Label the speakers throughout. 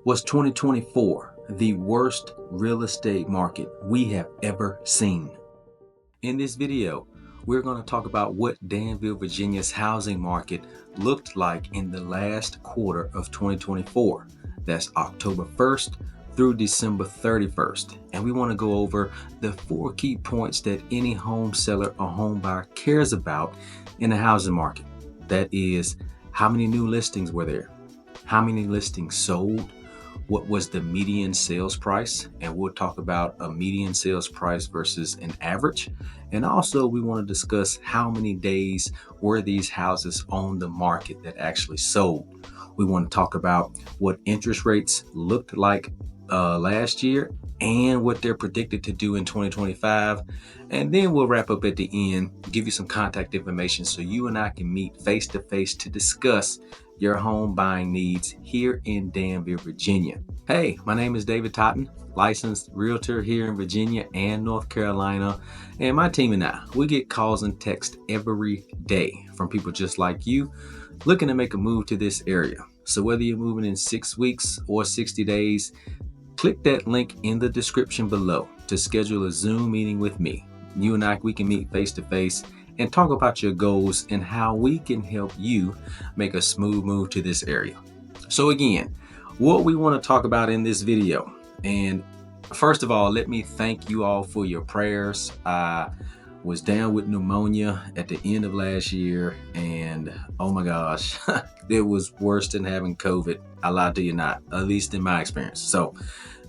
Speaker 1: Was 2024 the worst real estate market we have ever seen? In this video, we're going to talk about what Danville, Virginia's housing market looked like in the last quarter of 2024. That's October 1st through December 31st. And we want to go over the 4 key points that any home seller or home buyer cares about in the housing market. That is, how many new listings were there? How many listings sold? What was the median sales price? And we'll talk about a median sales price versus an average. And also we want to discuss how many days were these houses on the market that actually sold. We want to talk about what interest rates looked like last year and what they're predicted to do in 2025. And then we'll wrap up at the end, give you some contact information so you and I can meet face to face to discuss your home buying needs here in Danville, Virginia. Hey, my name is David Totten, licensed realtor here in Virginia and North Carolina. And my team and I, we get calls and texts every day from people just like you looking to make a move to this area. So whether you're moving in 6 weeks or 60 days, click that link in the description below to schedule a Zoom meeting with me. You and I, we can meet face to face and talk about your goals and how we can help you make a smooth move to this area. So again, what we want to talk about in this video, and first of all, let me thank you all for your prayers. I was down with pneumonia at the end of last year, and oh my gosh, it was worse than having COVID. I lied to you not, at least in my experience. So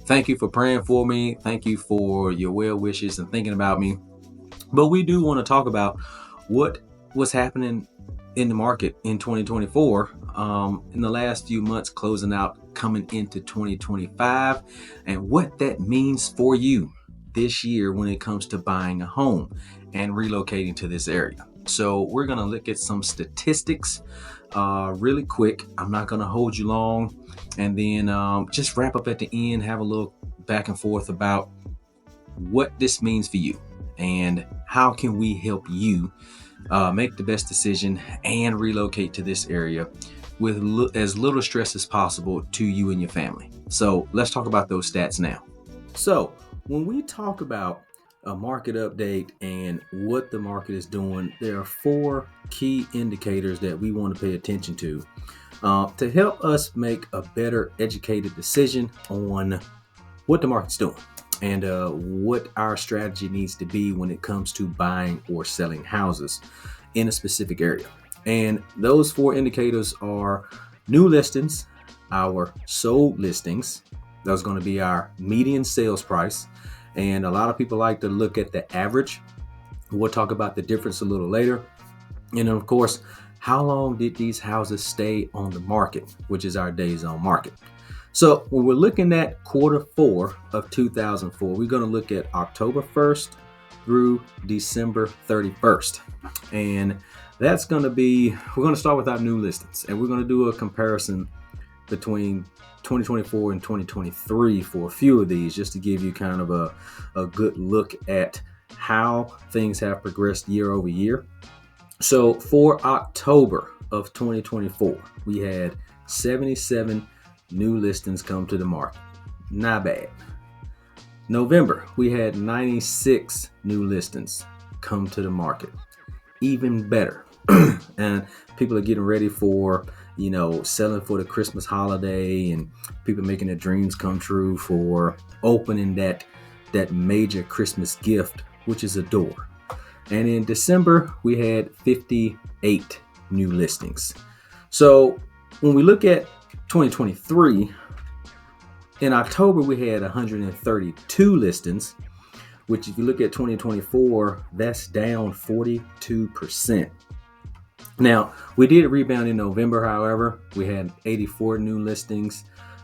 Speaker 1: thank you for praying for me. Thank you for your well wishes and thinking about me. But we do want to talk about what was happening in the market in 2024, in the last few months closing out, coming into 2025, and what that means for you this year when it comes to buying a home and relocating to this area. So we're going to look at some statistics really quick. I'm not going to hold you long, and then just wrap up at the end, have a little back and forth about what this means for you and how can we help you make the best decision and relocate to this area with as little stress as possible to you and your family. So let's talk about those stats now. So when we talk about a market update and what the market is doing, there are 4 key indicators that we want to pay attention to help us make a better educated decision on what the market's doing and what our strategy needs to be when it comes to buying or selling houses in a specific area. And those 4 indicators are new listings, our sold listings, that's going to be our median sales price. And a lot of people like to look at the average. We'll talk about the difference a little later. And of course, how long did these houses stay on the market, which is our days on market. So when we're looking at quarter 4 of 2004, we're going to look at October 1st through December 31st. And that's going to be, we're going to start with our new listings, and we're going to do a comparison between 2024 and 2023 for a few of these, just to give you kind of a good look at how things have progressed year over year. So for October of 2024, we had 77 new listings come to the market. Not bad. November, we had 96 new listings come to the market. Even better. And people are getting ready for, selling for the Christmas holiday, and people making their dreams come true for opening that major Christmas gift, which is a door. And in December, we had 58 new listings. So when we look at 2023, in October, we had 132 listings, which if you look at 2024, that's down 42%. Now, we did rebound in November, however. We had 84 new listings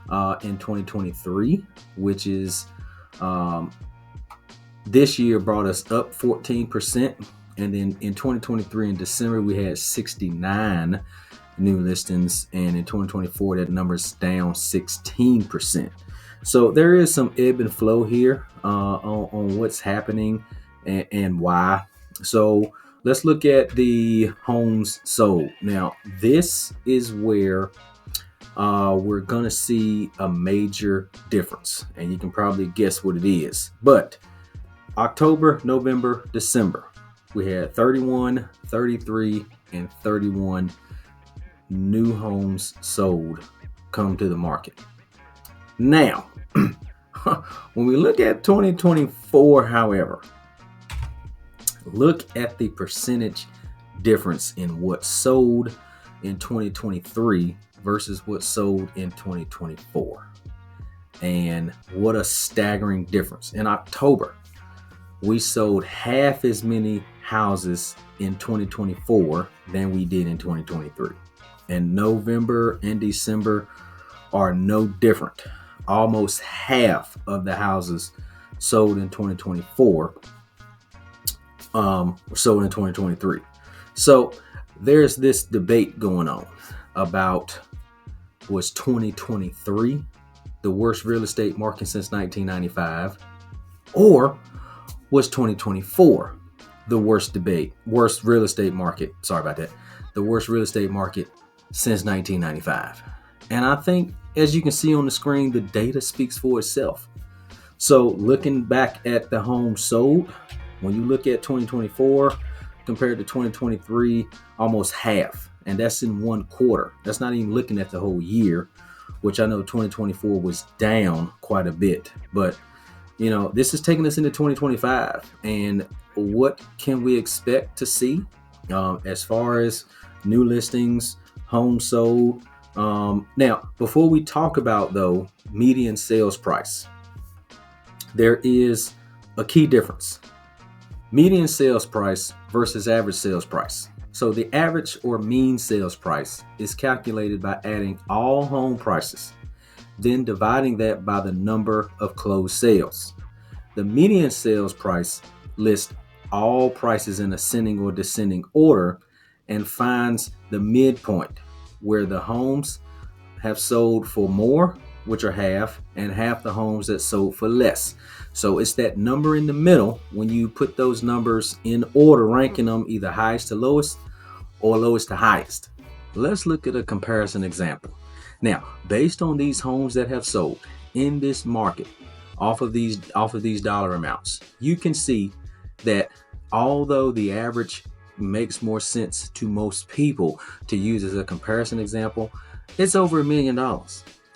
Speaker 1: in 2023, which is this year brought us up 14%. And then in 2023, in December, we had 69 new listings. And in 2024, that number's down 16%. So there is some ebb and flow here on what's happening and why. So let's look at the homes sold. Now, this is where we're going to see a major difference. And you can probably guess what it is. But October, November, December, we had 31, 33, and 31 new homes sold come to the market. Now, when we look at 2024, however, look at the percentage difference in what sold in 2023 versus what sold in 2024. And what a staggering difference. In October, we sold half as many houses in 2024 than we did in 2023. And November and December are no different. Almost half of the houses sold in 2024 were sold in 2023. So there's this debate going on about, was 2023 the worst real estate market since 1995, or was 2024 the worst real estate market? Sorry about that. The worst real estate market since 1995. And I think, as you can see on the screen, the data speaks for itself. So looking back at the homes sold, when you look at 2024 compared to 2023, almost half. And that's in one quarter. That's not even looking at the whole year, which I know 2024 was down quite a bit. But, you know, this is taking us into 2025. And what can we expect to see as far as new listings, homes sold? Now, before we talk about, though, median sales price, there is a key difference. Median sales price versus average sales price. So the average or mean sales price is calculated by adding all home prices, then dividing that by the number of closed sales. The median sales price lists all prices in ascending or descending order and finds the midpoint where the homes have sold for more, which are half, and half the homes that sold for less. So it's that number in the middle. When you put those numbers in order, ranking them either highest to lowest or lowest to highest. Let's look at a comparison example. Now, based on these homes that have sold in this market, off of these dollar amounts, you can see that although the average makes more sense to most people to use as a comparison example, it's over $1 million.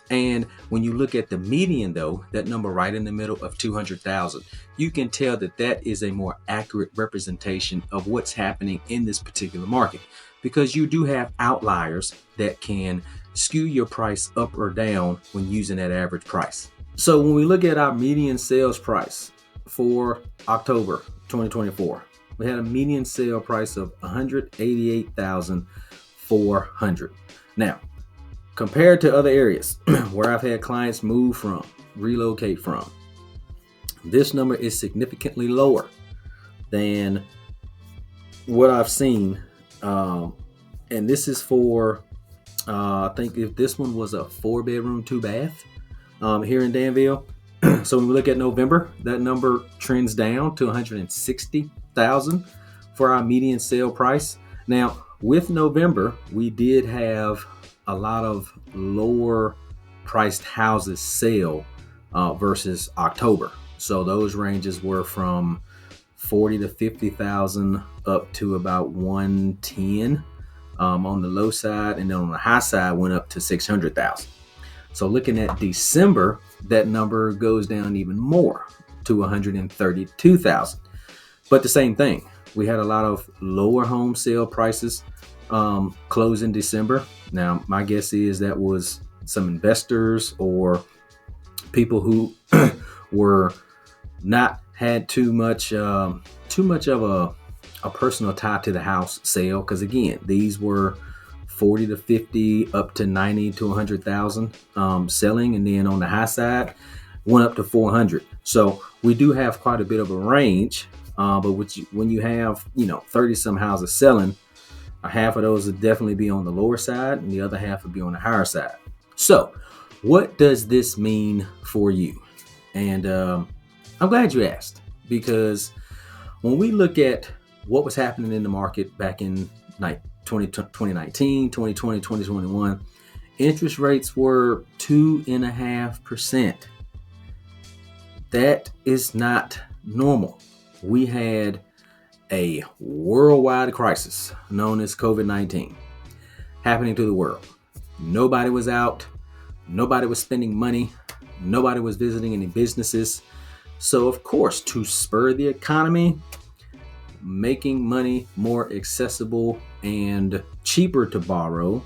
Speaker 1: And when you look at the median, though, that number right in the middle of 200,000, you can tell that that is a more accurate representation of what's happening in this particular market, because you do have outliers that can skew your price up or down when using that average price. So when we look at our median sales price for October 2024, we had a median sale price of $188,400. Now, compared to other areas where I've had clients move from, relocate from, this number is significantly lower than what I've seen. And this is for, I think if this one was a 4-bedroom, 2-bath here in Danville. So when we look at November, that number trends down to $160,000 for our median sale price. Now, with November, we did have a lot of lower priced houses sale versus October. So those ranges were from 40 to 50,000 up to about 110 on the low side, and then on the high side went up to 600,000. So looking at December, that number goes down even more to 132,000. But the same thing, we had a lot of lower home sale prices close in December. Now, my guess is that was some investors or people who were not had too much of a personal tie to the house sale, because again, these were 40 to 50 up to 90 to 100,000 selling, and then on the high side went up to 400. So we do have quite a bit of a range, but when you have 30 some houses selling, half of those would definitely be on the lower side and the other half would be on the higher side. So what does this mean for you? And I'm glad you asked, because when we look at what was happening in the market back in 2019, 2020, 2021, interest rates were 2.5%. That is not normal. We had a worldwide crisis known as COVID-19 happening to the world. Nobody was out. Nobody was spending money. Nobody was visiting any businesses. So, of course, to spur the economy, making money more accessible and cheaper to borrow,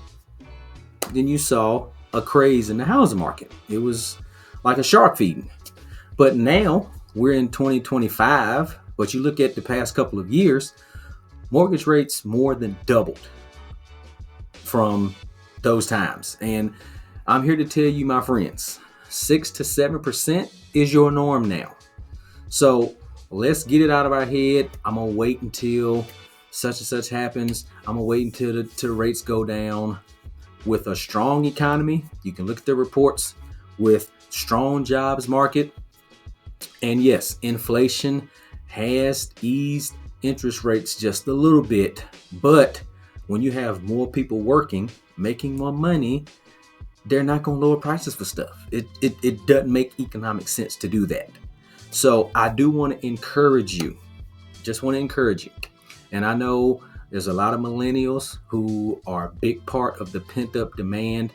Speaker 1: then you saw a craze in the housing market. It was like a shark feeding. But now we're in 2025, but you look at the past couple of years, mortgage rates more than doubled from those times. And I'm here to tell you, my friends, 6 to 7% is your norm now. So let's get it out of our head. I'm gonna wait until such and such happens. I'm gonna wait until the rates go down. With a strong economy, you can look at the reports, with strong jobs market, and yes, inflation has eased interest rates just a little bit. But when you have more people working, making more money, they're not going to lower prices for stuff. It doesn't make economic sense to do that. So I do want to encourage you, And I know there's a lot of millennials who are a big part of the pent up demand.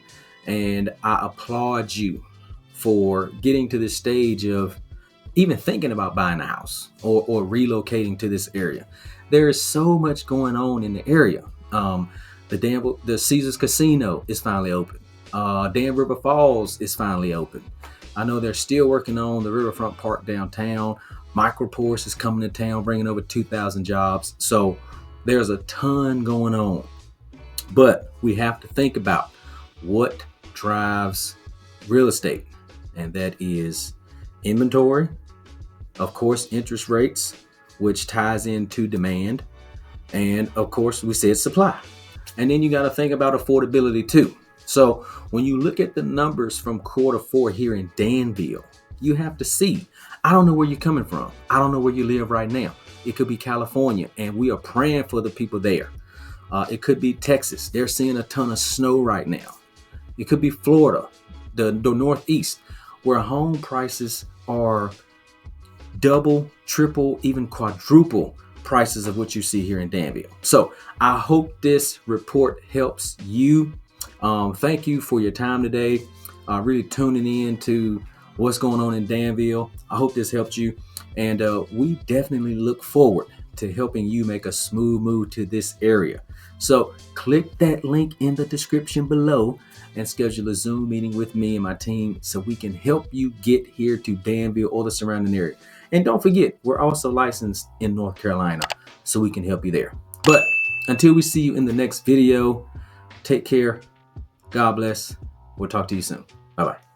Speaker 1: And I applaud you for getting to this stage of even thinking about buying a house or relocating to this area. There is so much going on in the area. The Caesars Casino is finally open. Dan River Falls is finally open. I know they're still working on the Riverfront Park downtown. Microports is coming to town, bringing over 2,000 jobs. So there's a ton going on. But we have to think about what drives real estate, and that is inventory, of course, interest rates, which ties into demand, and of course, we said supply. And then you got to think about affordability too. So when you look at the numbers from Q4 here in Danville, you have to see, I don't know where you're coming from. I don't know where you live right now. It could be California, and we are praying for the people there. It could be Texas. They're seeing a ton of snow right now. It could be Florida, the Northeast, where home prices are double, triple, even quadruple prices of what you see here in Danville. So I hope this report helps you. Thank you for your time today, really tuning in to what's going on in Danville. I hope this helped you, and we definitely look forward to helping you make a smooth move to this area. So click that link in the description below and schedule a Zoom meeting with me and my team so we can help you get here to Danville or the surrounding area. And don't forget, we're also licensed in North Carolina, so we can help you there. But until we see you in the next video, take care. God bless. We'll talk to you soon. Bye-bye.